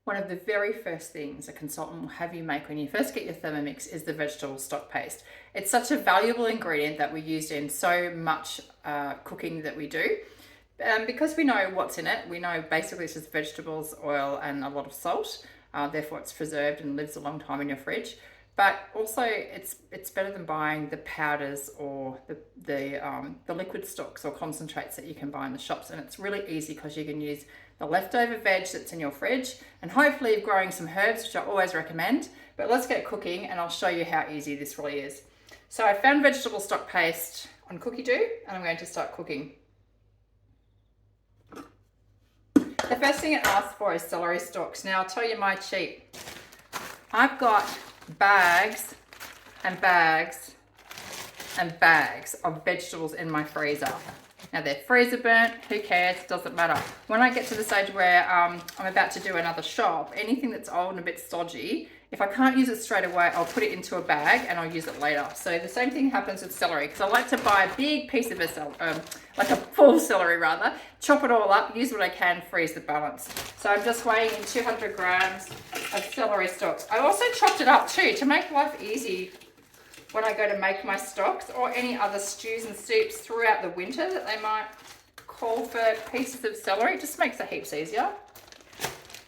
one of the very first things a consultant will have you make when you first get your Thermomix is the vegetable stock paste. It's such a valuable ingredient that we use in so much cooking that we do. Because we know what's in it, we know basically it's just vegetables, oil, and a lot of salt. Therefore, it's preserved and lives a long time in your fridge. But also, it's better than buying the powders or the liquid stocks or concentrates that you can buy in the shops. And it's really easy because you can use the leftover veg that's in your fridge, and hopefully you're growing some herbs, which I always recommend. But let's get cooking, and I'll show you how easy this really is. So I found vegetable stock paste on Cookie Doo, and I'm going to start cooking. The first thing it asks for is celery stalks. Now I'll tell you my cheat. I've got bags and bags and bags of vegetables in my freezer. Now they're freezer burnt, who cares, doesn't matter. When I get to the stage where I'm about to do another shop, anything that's old and a bit stodgy, if I can't use it straight away, I'll put it into a bag and I'll use it later. So the same thing happens with celery, because I like to buy a big piece of like a full celery rather, chop it all up, use what I can, freeze the balance. So I'm just weighing in 200 grams of celery stalks. I also chopped it up too to make life easy when I go to make my stocks or any other stews and soups throughout the winter that they might call for pieces of celery. It just makes it heaps easier.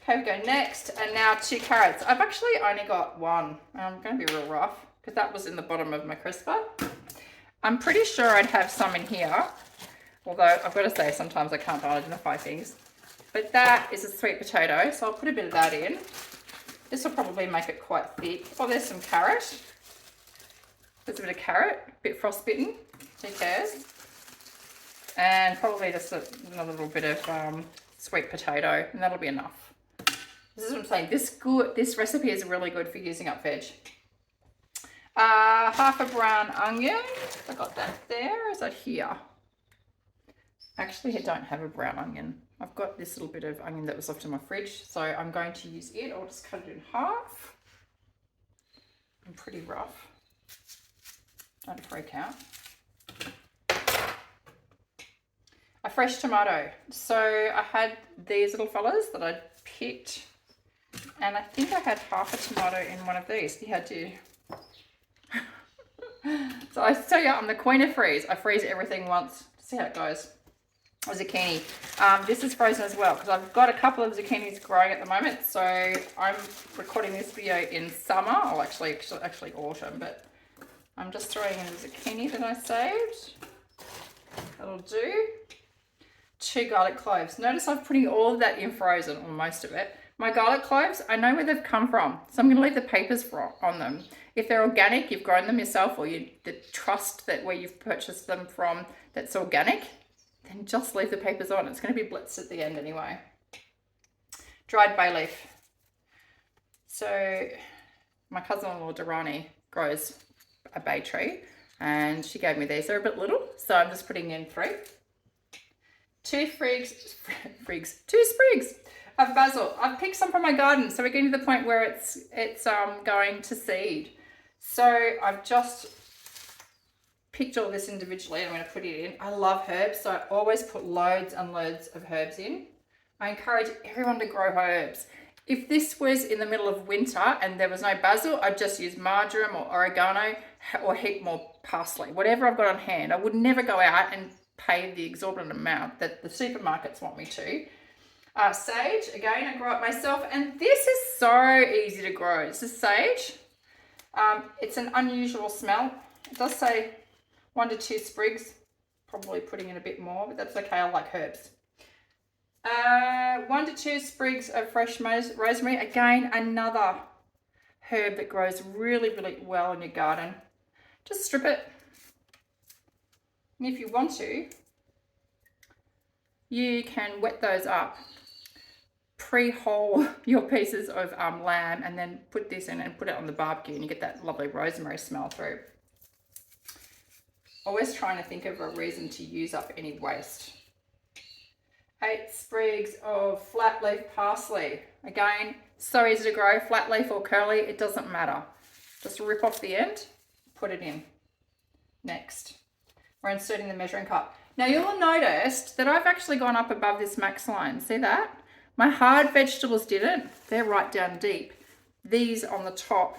Okay, we go next, and now 2 carrots. I've actually only got one. I'm going to be real rough because that was in the bottom of my crisper. I'm pretty sure I'd have some in here, although I've got to say sometimes I can't identify things. But that is a sweet potato, so I'll put a bit of that in. This will probably make it quite thick. Oh, there's some carrot. There's a bit of carrot, a bit frostbitten, who cares? And probably just another little bit of sweet potato, and that'll be enough. This is what I'm saying. This recipe is really good for using up veg. Half a brown onion. I got that there. Is that here? Actually, I don't have a brown onion. I've got this little bit of onion that was left in my fridge, so I'm going to use it. I'll just cut it in half. I'm pretty rough. Don't freak out. A fresh tomato. So I had these little fellas that I picked, and I think I had half a tomato in one of these. Yeah, I do. So I tell you, I'm the queen of freeze. I freeze everything once. See how it goes. A zucchini. This is frozen as well because I've got a couple of zucchinis growing at the moment. So I'm recording this video in summer, or actually autumn, but I'm just throwing in the zucchini that I saved. That'll do. 2 garlic cloves. Notice I'm putting all of that in frozen, or most of it. My garlic cloves, I know where they've come from, so I'm going to leave the papers on them. If they're organic, you've grown them yourself, or you trust that where you've purchased them from that's organic, then just leave the papers on. It's going to be blitzed at the end anyway. Dried bay leaf. So my cousin-in-law Durrani grows a bay tree, and she gave me these. They're a bit little, so I'm just putting in 3. 2 sprigs of basil. I've picked some from my garden, so we're getting to the point where it's going to seed. So I've just picked all this individually. I'm going to put it in. I love herbs, so I always put loads and loads of herbs in. I encourage everyone to grow herbs. If this was in the middle of winter and there was no basil, I'd just use marjoram or oregano or a heap more parsley, whatever I've got on hand. I would never go out and pay the exorbitant amount that the supermarkets want me to. Sage, again, I grow it myself, and this is so easy to grow. This is sage. It's an unusual smell. It does say 1 to 2 sprigs, probably putting in a bit more, but that's okay. I like herbs. 1 to 2 sprigs of fresh rosemary. Again, another herb that grows really, really well in your garden. Just strip it. And if you want to, you can wet those up. Pre-hull your pieces of lamb and then put this in and put it on the barbecue, and you get that lovely rosemary smell through. Always trying to think of a reason to use up any waste. 8 sprigs of flat leaf parsley. Again, so easy to grow, flat leaf or curly, it doesn't matter. Just rip off the end, put it in. Next, we're inserting the measuring cup. Now you'll have noticed that I've actually gone up above this max line. See that? My hard vegetables didn't. They're right down deep. These on the top,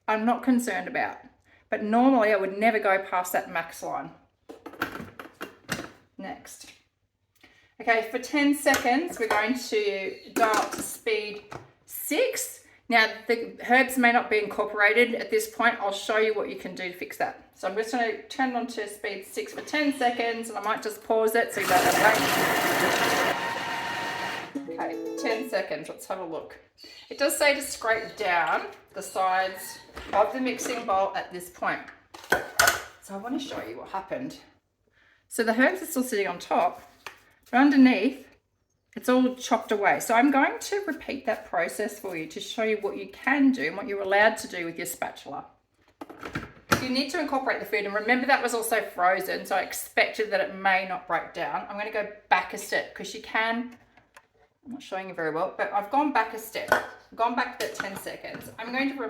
I'm not concerned about. But normally I would never go past that max line. Next. Okay, for 10 seconds, we're going to dial up to speed 6. Now, the herbs may not be incorporated at this point. I'll show you what you can do to fix that. So I'm just going to turn it on to speed 6 for 10 seconds, and I might just pause it so you don't have to wait. Okay, 10 seconds. Let's have a look. It does say to scrape down the sides of the mixing bowl at this point. So I want to show you what happened. So the herbs are still sitting on top, but underneath, it's all chopped away. So I'm going to repeat that process for you to show you what you can do and what you're allowed to do with your spatula. You need to incorporate the food, and remember that was also frozen, so I expected that it may not break down. I'm going to go back a step because you can, I'm not showing you very well, but I've gone back a step. I've gone back that 10 seconds. I'm going to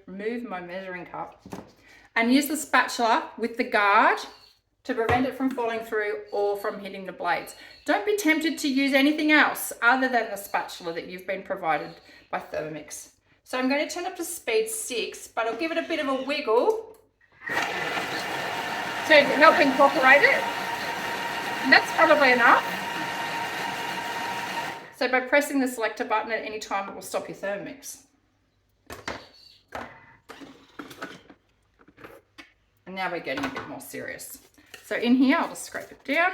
remove my measuring cup and use the spatula with the guard to prevent it from falling through or from hitting the blades. Don't be tempted to use anything else other than the spatula that you've been provided by Thermomix. So I'm going to turn up to speed 6, but I'll give it a bit of a wiggle to help incorporate it. And that's probably enough. So by pressing the selector button at any time, it will stop your Thermomix. And now we're getting a bit more serious. So in here, I'll just scrape it down.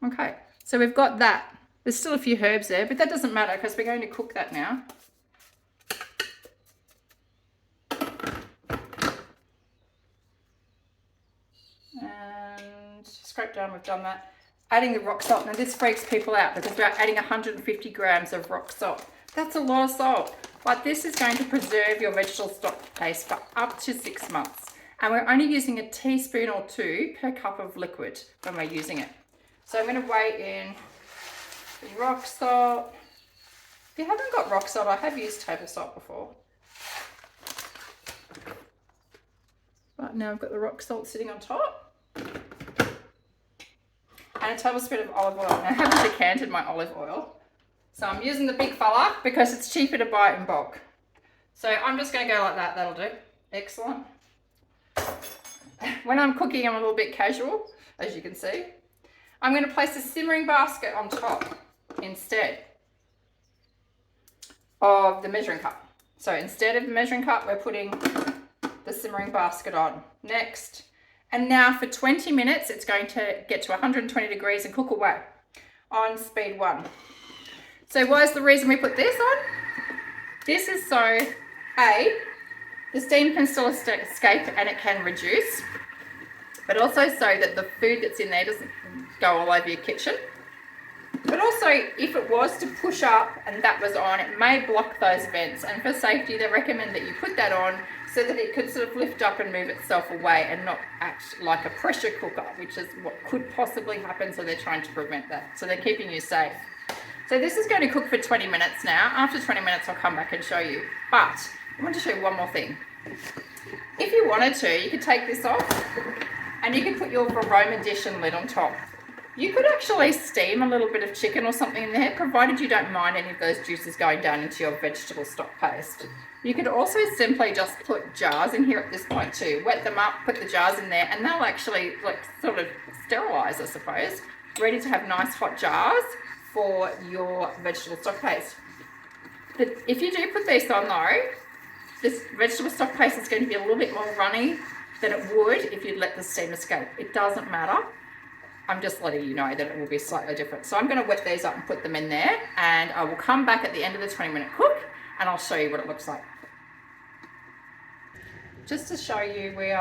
Okay, so we've got that. There's still a few herbs there, but that doesn't matter because we're going to cook that now. And scrape down, we've done that. Adding the rock salt. Now this freaks people out because we're adding 150 grams of rock salt. That's a lot of salt. But this is going to preserve your vegetable stock paste for up to 6 months. And we're only using a teaspoon or 2 per cup of liquid when we're using it. So I'm going to weigh in the rock salt. If you haven't got rock salt, I have used table salt before. But now I've got the rock salt sitting on top. And a tablespoon of olive oil. Now I haven't decanted my olive oil. So I'm using the big fella because it's cheaper to buy it in bulk. So I'm just going to go like that. That'll do. Excellent. When I'm cooking, I'm a little bit casual, as you can see. I'm going to place a simmering basket on top instead of the measuring cup. So instead of the measuring cup, we're putting the simmering basket on. Next. And now for 20 minutes, it's going to get to 120 degrees and cook away on speed 1. So what is the reason we put this on? This is so, A, the steam can still escape and it can reduce, but also so that the food that's in there doesn't go all over your kitchen. But also, if it was to push up and that was on, it may block those vents. And for safety, they recommend that you put that on so that it could sort of lift up and move itself away and not act like a pressure cooker, which is what could possibly happen. So they're trying to prevent that. So they're keeping you safe. So this is going to cook for 20 minutes now. After 20 minutes, I'll come back and show you. But I want to show you one more thing. If you wanted to, you could take this off and you could put your aroma dish and lid on top. You could actually steam a little bit of chicken or something in there, provided you don't mind any of those juices going down into your vegetable stock paste. You could also simply just put jars in here at this point too. Wet them up, put the jars in there, and they'll actually sort of sterilize, I suppose. Ready to have nice hot jars for your vegetable stock paste. But if you do put these on though, this vegetable stock paste is going to be a little bit more runny than it would if you'd let the steam escape. It doesn't matter. I'm just letting you know that it will be slightly different. So I'm going to wet these up and put them in there, and I will come back at the end of the 20-minute cook and I'll show you what it looks like. Just to show you, we've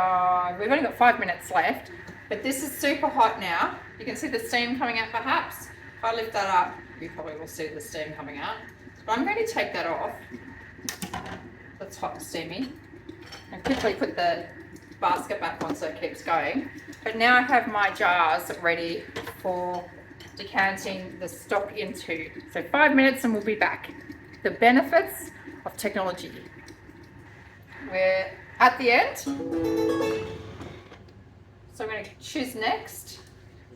only got 5 minutes left, but this is super hot now. You can see the steam coming out perhaps. If I lift that up, you probably will see the steam coming out. But I'm going to take that off. That's hot and steamy. And quickly put the basket back on so it keeps going. But now I have my jars ready for decanting the stock into. So 5 minutes and we'll be back. The benefits of technology. We're at the end. So I'm going to choose next.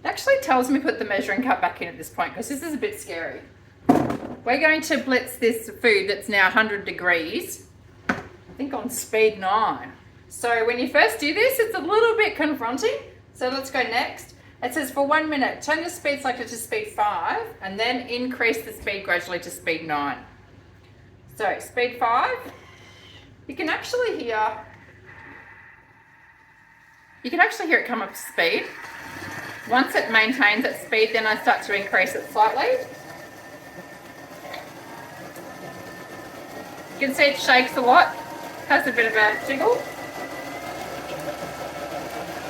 It actually tells me put the measuring cup back in at this point because this is a bit scary. We're going to blitz this food that's now 100 degrees, I think on speed 9. So when you first do this, it's a little bit confronting. So let's go next. It says for 1 minute, turn the speed selector to speed 5 and then increase the speed gradually to speed 9. So speed 5, you can actually hear it come up to speed. Once it maintains its speed, then I start to increase it slightly. You can see it shakes a lot, has a bit of a jiggle.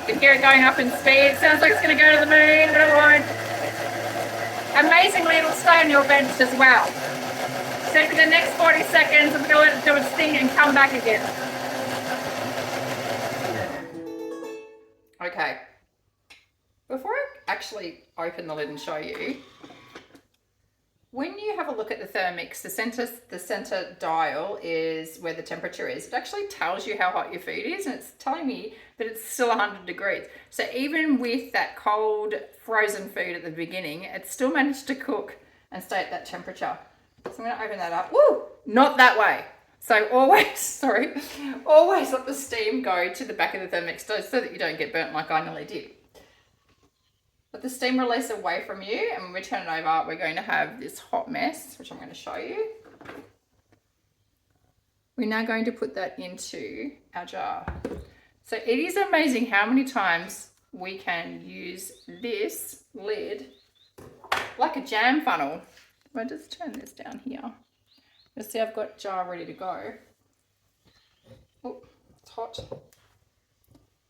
You can hear it going up in speed. It sounds like it's going to go to the moon, but it won't. Amazingly, it'll stay on your bench as well. So for the next 40 seconds, I'm going to let it do its thing and come back again. Okay. Before I actually open the lid and show you, when you have a look at the Thermomix, the center dial is where the temperature is. It actually tells you how hot your food is, and it's telling me that it's still 100 degrees. So even with that cold frozen food at the beginning, it still managed to cook and stay at that temperature. So I'm going to open that up. Woo! Not that way. So always let the steam go to the back of the Thermomix so that you don't get burnt like I nearly did. Let the steam release away from you, and when we turn it over, we're going to have this hot mess, which I'm going to show you. We're now going to put that into our jar. So it is amazing how many times we can use this lid like a jam funnel. I'll just turn this down here. You'll see I've got jar ready to go. Oh, it's hot.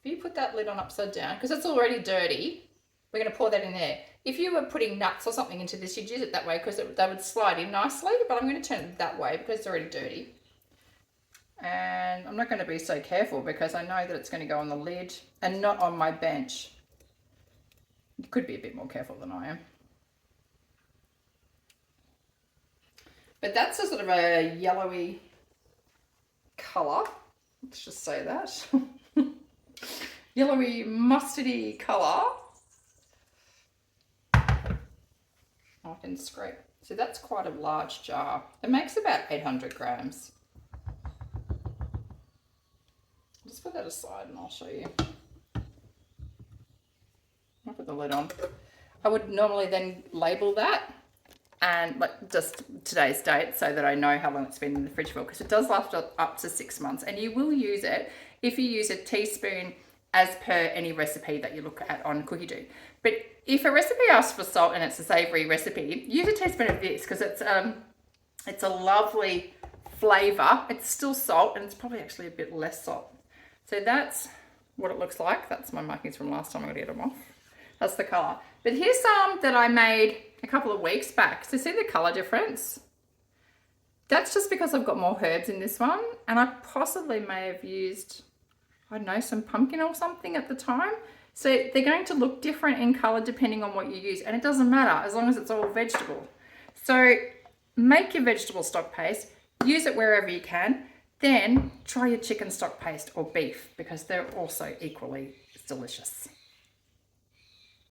If you put that lid on upside down, because it's already dirty, we're going to pour that in there. If you were putting nuts or something into this, you'd use it that way because they would slide in nicely, but I'm going to turn it that way because it's already dirty. And I'm not going to be so careful because I know that it's going to go on the lid and not on my bench. You could be a bit more careful than I am. But that's a sort of a yellowy colour. Let's just say that. Yellowy, mustardy colour. I can scrape. So that's quite a large jar. It makes about 800 grams. Just put that aside and I'll show you. I'll put the lid on. I would normally then label that and like just today's date so that I know how long it's been in the fridge for, because it does last up to 6 months, and you will use it if you use a teaspoon as per any recipe that you look at on Cookie Do. But if a recipe asks for salt and it's a savoury recipe, use a teaspoon of this because it's a lovely flavour. It's still salt and it's probably actually a bit less salt. So that's what it looks like. That's my markings from last time. I'm going to get them off. That's the colour. But here's some that I made a couple of weeks back. So see the colour difference? That's just because I've got more herbs in this one, and I possibly may have used, I don't know, some pumpkin or something at the time. So they're going to look different in colour depending on what you use, and it doesn't matter as long as it's all vegetable. So make your vegetable stock paste, use it wherever you can, then try your chicken stock paste or beef because they're also equally delicious.